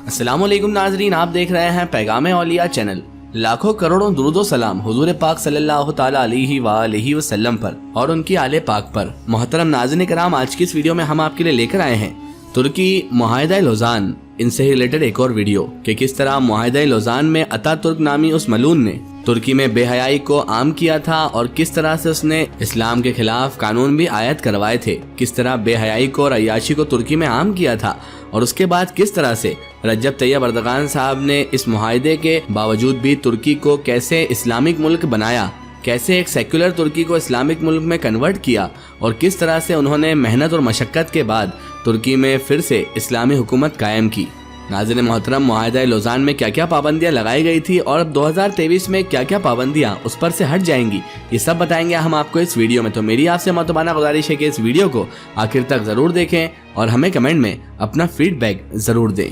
अस्सलाम वालेकुम नाजरीन, आप देख रहे हैं पैगाम औलिया चैनल। लाखों करोड़ों दुरूद व सलाम हुजूर पाक सल्लल्लाहु ताला अलैहि वसल्लम पर और उनकी आले पाक पर। मोहतरम नाज़रीन कराम, आज की इस वीडियो में हम आपके लिए लेकर आए हैं तुर्की मुआहिदा लौज़ान, इनसे रिलेटेड एक और वीडियो कि किस तरह मुआहिदा लौज़ान में अतातुर्क नामी उस मलून ने तुर्की में बेहयाई को आम किया था और किस तरह से उसने इस्लाम के खिलाफ कानून भी आयत करवाए थे। किस तरह बेहयाई को और अय्याशी को तुर्की में आम किया था और उसके बाद किस तरह से रजब तैयब अर्दगान साहब ने इस मुआहिदे के बावजूद भी तुर्की को कैसे इस्लामिक मुल्क बनाया, कैसे एक सेक्युलर तुर्की को इस्लामिक मुल्क में कन्वर्ट किया और किस तरह से उन्होंने मेहनत और मशक्क़त के बाद तुर्की में फिर से इस्लामी हुकूमत कायम की। नाज़रीन मोहतरम, मुआहिदा लौज़ान में क्या क्या पाबंदियां लगाई गई थी और अब 2023 में क्या क्या पाबंदियां उस पर से हट जाएंगी, ये सब बताएंगे हम आपको इस वीडियो में। तो मेरी आपसे मोहतबाना गुजारिश है कि इस वीडियो को आखिर तक ज़रूर देखें और हमें कमेंट में अपना फीडबैक ज़रूर दें।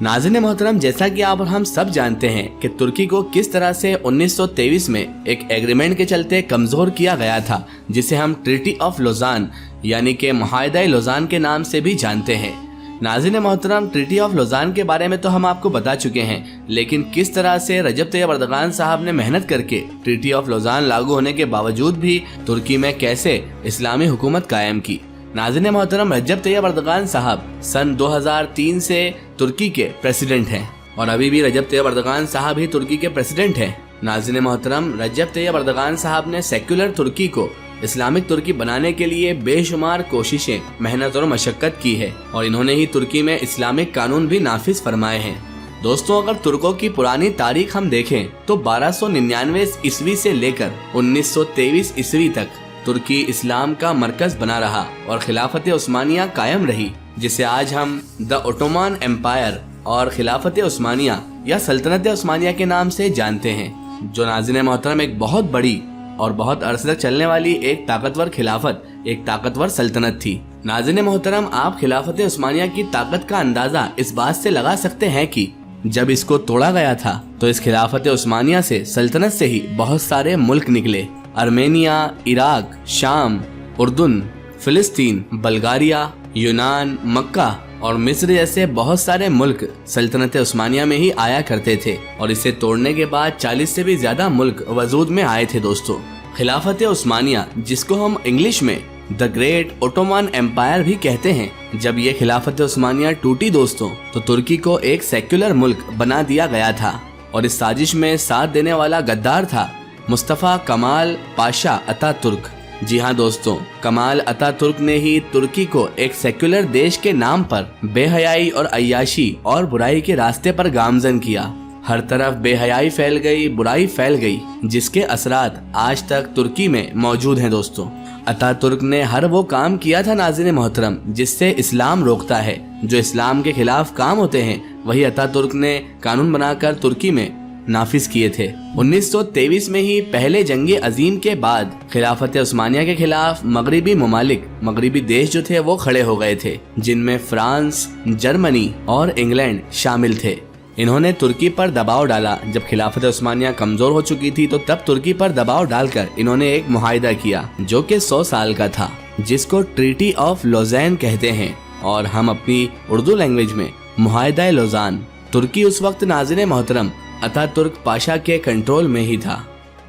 नाज़रीन मोहतरम, जैसा कि आप और हम सब जानते हैं कि तुर्की को किस तरह से 1923 में एक एग्रीमेंट के चलते कमज़ोर किया गया था, जिसे हम ट्रीटी ऑफ लौज़ान यानी कि मुआहिदा लौज़ान के नाम से भी जानते हैं। नाज़रीन मोहतरम, ट्रीटी ऑफ लौज़ान के बारे में तो हम आपको बता चुके हैं, लेकिन किस तरह से रजब तैयब अर्दगान साहब ने मेहनत करके ट्रीटी ऑफ लौज़ान लागू होने के बावजूद भी तुर्की में कैसे इस्लामी हुकूमत कायम की। नाज़रीन मोहतरम, रजब तैयब अर्दगान साहब सन 2003 से तुर्की के प्रेसिडेंट हैं और अभी भी रजब तैयब अर्दगान साहब ही तुर्की के प्रेसिडेंट हैं। नाज़रीन मोहतरम, रजब तैयब अर्दगान साहब ने सेक्युलर तुर्की को इस्लामिक तुर्की बनाने के लिए बेशुमार कोशिशें, मेहनत और मशक्कत की है और इन्होंने ही तुर्की में इस्लामिक कानून भी नाफिज फरमाए हैं। दोस्तों, अगर तुर्कों की पुरानी तारीख हम देखें तो 1299 ईस्वी से लेकर 1923 ईस्वी तक तुर्की इस्लाम का मरकज बना रहा और खिलाफत उस्मानिया कायम रही, जिसे आज हम द ओटोमान एम्पायर और खिलाफत उस्मानिया या सल्तनत उस्मानिया के नाम से जानते हैं, जो नाज़रीन मोहतरम एक बहुत बड़ी और बहुत अरसे तक चलने वाली एक ताकतवर खिलाफत, एक ताकतवर सल्तनत थी। नाज़रीन मोहतरम, आप खिलाफत उस्मानिया की ताकत का अंदाजा इस बात से लगा सकते हैं कि जब इसको तोड़ा गया था तो इस खिलाफत उस्मानिया से, सल्तनत से ही बहुत सारे मुल्क निकले। अर्मेनिया, इराक, शाम, उर्दुन, फिलिस्तीन, बल्गारिया, यूनान, मक्का और मिस्र जैसे बहुत सारे मुल्क सल्तनत उस्मानिया में ही आया करते थे और इसे तोड़ने के बाद 40 से भी ज्यादा मुल्क वजूद में आए थे। दोस्तों, खिलाफत उस्मानिया, जिसको हम इंग्लिश में द ग्रेट ओटोमान एम्पायर भी कहते हैं, जब ये खिलाफत उस्मानिया टूटी दोस्तों, तो तुर्की को एक सेक्युलर मुल्क बना दिया गया था और इस साजिश में साथ देने वाला गद्दार था मुस्तफा कमाल पाशा अतातुर्क। जी हाँ दोस्तों, कमाल अतातुर्क ने ही तुर्की को एक सेक्युलर देश के नाम पर बेहयाई और अय्याशी और बुराई के रास्ते पर गामजन किया। हर तरफ बेहयाई फैल गई, बुराई फैल गई, जिसके असरात आज तक तुर्की में मौजूद हैं। दोस्तों, अतातुर्क ने हर वो काम किया था नाज़रीन मोहतरम जिससे इस्लाम रोकता है, जो इस्लाम के खिलाफ काम होते हैं, वही अतातुर्क ने कानून बनाकर तुर्की में नाफिज किए थे। 1923 में ही पहले जंग अजीम के बाद खिलाफत उस्मानिया के खिलाफ मगरिबी ममालिक, मगरिबी देश जो थे वो खड़े हो गए थे, जिनमें फ्रांस, जर्मनी और इंग्लैंड शामिल थे। इन्होंने तुर्की पर दबाव डाला। जब खिलाफत उस्मानिया कमजोर हो चुकी थी तो तब तुर्की पर दबाव डालकर इन्होंने एक मुआहिदा किया जो कि 100 साल का था, जिसको ट्रीटी ऑफ लौज़ान कहते हैं और हम अपनी उर्दू लैंग्वेज में मुआहिदा लौज़ान। तुर्की उस वक्त नाज़रीन मोहतरम अतातुर्क पाशा के कंट्रोल में ही था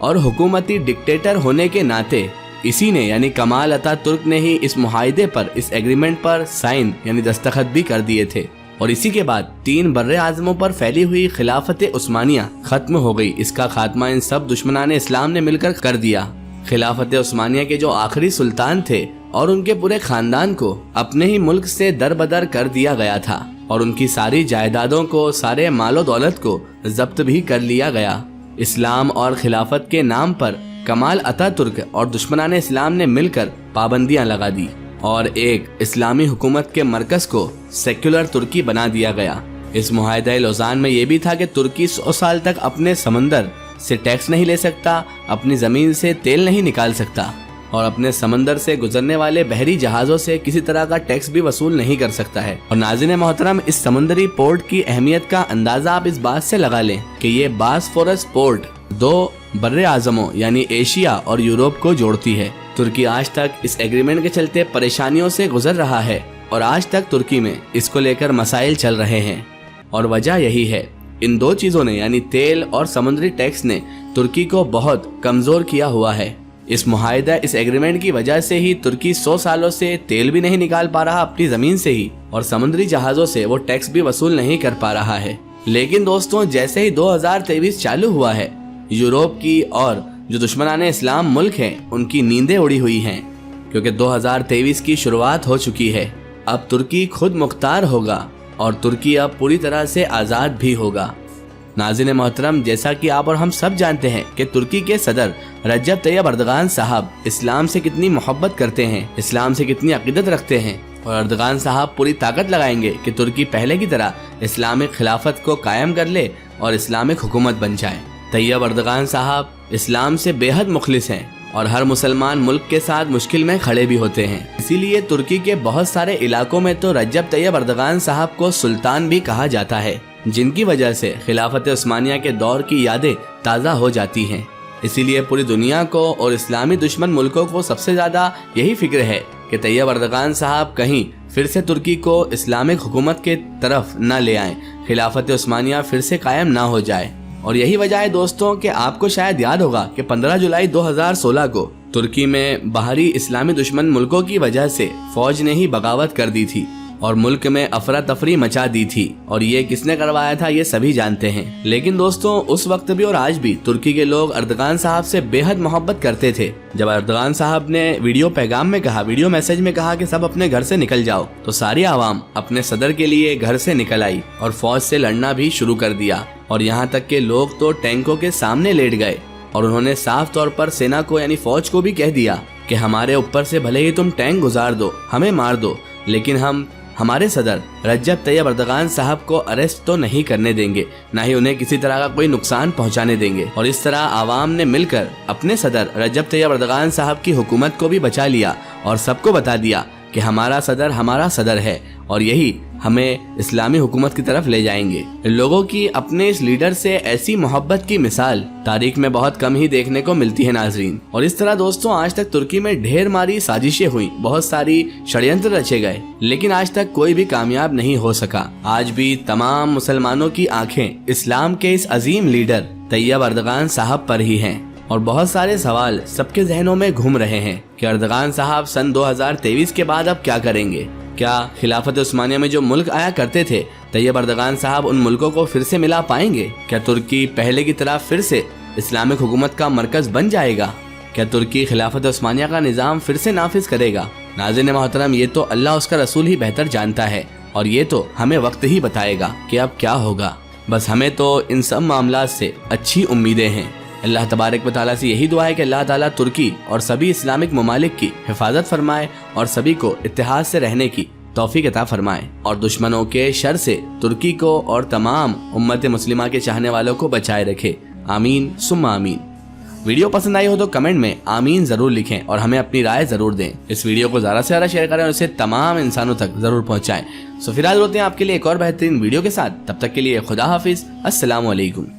और हुकूमती डिक्टेटर होने के नाते इसी ने यानी कमाल अतातुर्क ने ही इस मुआहिदे पर, इस एग्रीमेंट पर साइन यानी दस्तखत भी कर दिए थे और इसी के बाद 3 बर्रे आज़मों पर फैली हुई खिलाफत उस्मानिया खत्म हो गई। इसका खात्मा इन सब दुश्मनाने इस्लाम ने मिलकर कर दिया। खिलाफत उस्मानिया के जो आखिरी सुल्तान थे और उनके पूरे खानदान को अपने ही मुल्क से दरबदर कर दिया गया था और उनकी सारी जायदादों को, सारे मालो दौलत को जब्त भी कर लिया गया। इस्लाम और खिलाफत के नाम पर कमाल अतातुर्क और दुश्मनान इस्लाम ने मिलकर पाबंदियां लगा दी और एक इस्लामी हुकूमत के मरकज को सेक्युलर तुर्की बना दिया गया। इस मुआहिदा लौज़ान में ये भी था कि तुर्की 100 साल तक अपने समंदर से टैक्स नहीं ले सकता, अपनी जमीन से तेल नहीं निकाल सकता और अपने समंदर से गुजरने वाले बहरी जहाजों से किसी तरह का टैक्स भी वसूल नहीं कर सकता है। और नाज़रीन मोहतरम, इस समुद्री पोर्ट की अहमियत का अंदाजा आप इस बात से लगा लें कि ये बास्फोरस पोर्ट 2 बर्रे आज़मों यानी एशिया और यूरोप को जोड़ती है। तुर्की आज तक इस एग्रीमेंट के चलते परेशानियों से गुजर रहा है और आज तक तुर्की में इसको लेकर मसाइल चल रहे हैं। और वजह यही है, इन दो चीजों ने यानी तेल और समुद्री टैक्स ने तुर्की को बहुत कमजोर किया हुआ है। इस मुआहिदा, इस एग्रीमेंट की वजह से ही तुर्की 100 सालों से तेल भी नहीं निकाल पा रहा अपनी जमीन से ही, और समुद्री जहाजों से वो टैक्स भी वसूल नहीं कर पा रहा है। लेकिन दोस्तों, जैसे ही 2023 चालू हुआ है, यूरोप की और जो दुश्मनाने इस्लाम मुल्क हैं उनकी नींदें उड़ी हुई हैं, क्योंकि 2023 की शुरुआत हो चुकी है। अब तुर्की खुद मुख्तार होगा और तुर्की अब पूरी तरह से आज़ाद भी होगा। नाज़रीन मोहतरम, जैसा कि आप और हम सब जानते हैं कि तुर्की के सदर रजब तैयब अर्दगान साहब इस्लाम से कितनी मोहब्बत करते हैं, इस्लाम से कितनी अकीदत रखते हैं, और अर्दगान साहब पूरी ताकत लगाएंगे कि तुर्की पहले की तरह इस्लामिक खिलाफत को कायम कर ले और इस्लामिक हुकूमत बन जाए। तैयब अर्दगान साहब इस्लाम से बेहद मुखलिस हैं और हर मुसलमान मुल्क के साथ मुश्किल में खड़े भी होते हैं। इसीलिए तुर्की के बहुत सारे इलाकों में तो रजब तैयब अर्दगान साहब को सुल्तान भी कहा जाता है, जिनकी वजह से खिलाफत उस्मानिया के दौर की यादें ताज़ा हो जाती हैं। इसीलिए पूरी दुनिया को और इस्लामी दुश्मन मुल्कों को सबसे ज़्यादा यही फिक्र है कि तैयब अर्दगान साहब कहीं फिर से तुर्की को इस्लामिक हुकूमत के तरफ न ले आएं, खिलाफत उस्मानिया फिर से कायम ना हो जाए। और यही वजह है दोस्तों कि आपको शायद याद होगा कि 15 जुलाई 2016 को तुर्की में बाहरी इस्लामी दुश्मन मुल्कों की वजह से फौज ने ही बगावत कर दी थी और मुल्क में अफरा तफरी मचा दी थी, और ये किसने करवाया था ये सभी जानते हैं। लेकिन दोस्तों, उस वक्त भी और आज भी तुर्की के लोग अर्दगान साहब से बेहद मोहब्बत करते थे। जब अर्दगान साहब ने वीडियो पैगाम में कहा, वीडियो मैसेज में कहा कि सब अपने घर से निकल जाओ, तो सारी आवाम अपने सदर के लिए घर से निकल आई और फौज से लड़ना भी शुरू कर दिया। और यहाँ तक के लोग तो टैंकों के सामने लेट गए और उन्होंने साफ तौर पर सेना को यानी फौज को भी कह दिया कि हमारे ऊपर से भले ही तुम टैंक गुजार दो, हमें मार दो, लेकिन हम हमारे सदर रजब तैयब अर्दगान साहब को अरेस्ट तो नहीं करने देंगे, ना ही उन्हें किसी तरह का कोई नुकसान पहुंचाने देंगे। और इस तरह आवाम ने मिलकर अपने सदर रजब तैयब अर्दगान साहब की हुकूमत को भी बचा लिया और सबको बता दिया कि हमारा सदर है और यही हमें इस्लामी हुकूमत की तरफ ले जाएंगे। लोगों की अपने इस लीडर से ऐसी मोहब्बत की मिसाल तारीख में बहुत कम ही देखने को मिलती है नाजरीन। और इस तरह दोस्तों, आज तक तुर्की में ढेर मारी साजिशें हुई, बहुत सारी षड्यंत्र रचे गए, लेकिन आज तक कोई भी कामयाब नहीं हो सका। आज भी तमाम मुसलमानों की आंखें इस्लाम के इस अजीम लीडर तैयब अर्दगान साहब पर ही हैं और बहुत सारे सवाल सबके जहनों में घूम रहे हैं कि अर्दगान साहब सन 2023 के बाद अब क्या करेंगे। क्या खिलाफत उस्मानिया में जो मुल्क आया करते थे, तैयब अर्दगान साहब उन मुल्कों को फिर से मिला पाएंगे? क्या तुर्की पहले की तरह फिर से इस्लामिक हुकूमत का मरकज बन जाएगा? क्या तुर्की खिलाफत उस्मानिया का निज़ाम फिर से नाफिज करेगा? नाज़रीन मोहतरम, ये तो अल्लाह उसका रसूल ही बेहतर जानता है और ये तो हमें वक्त ही बताएगा कि अब क्या होगा। बस हमें तो इन सब मामलात से अच्छी उम्मीदें हैं। अल्लाह तबारक व तआला से यही दुआ है कि अल्लाह ताला तुर्की और सभी इस्लामिक ममालिक की हिफाजत फरमाए और सभी को इत्तेहाद से रहने की तौफीक अता फरमाए और दुश्मनों के शर से तुर्की को और तमाम उम्मत मुस्लिमा के चाहने वालों को बचाए रखे। आमीन सुम्मा आमीन। वीडियो पसंद आई हो तो कमेंट में आमीन जरूर लिखें और हमें अपनी राय जरूर दें। इस वीडियो को ज़्यादा से ज़्यादा शेयर करें और इसे तमाम इंसानों तक जरूर पहुँचाएं। सो फिर हाजिर होते हैं आपके लिए एक और बेहतरीन वीडियो के साथ। तब तक के लिए खुदा हाफिज। अस्सलामु अलैकुम।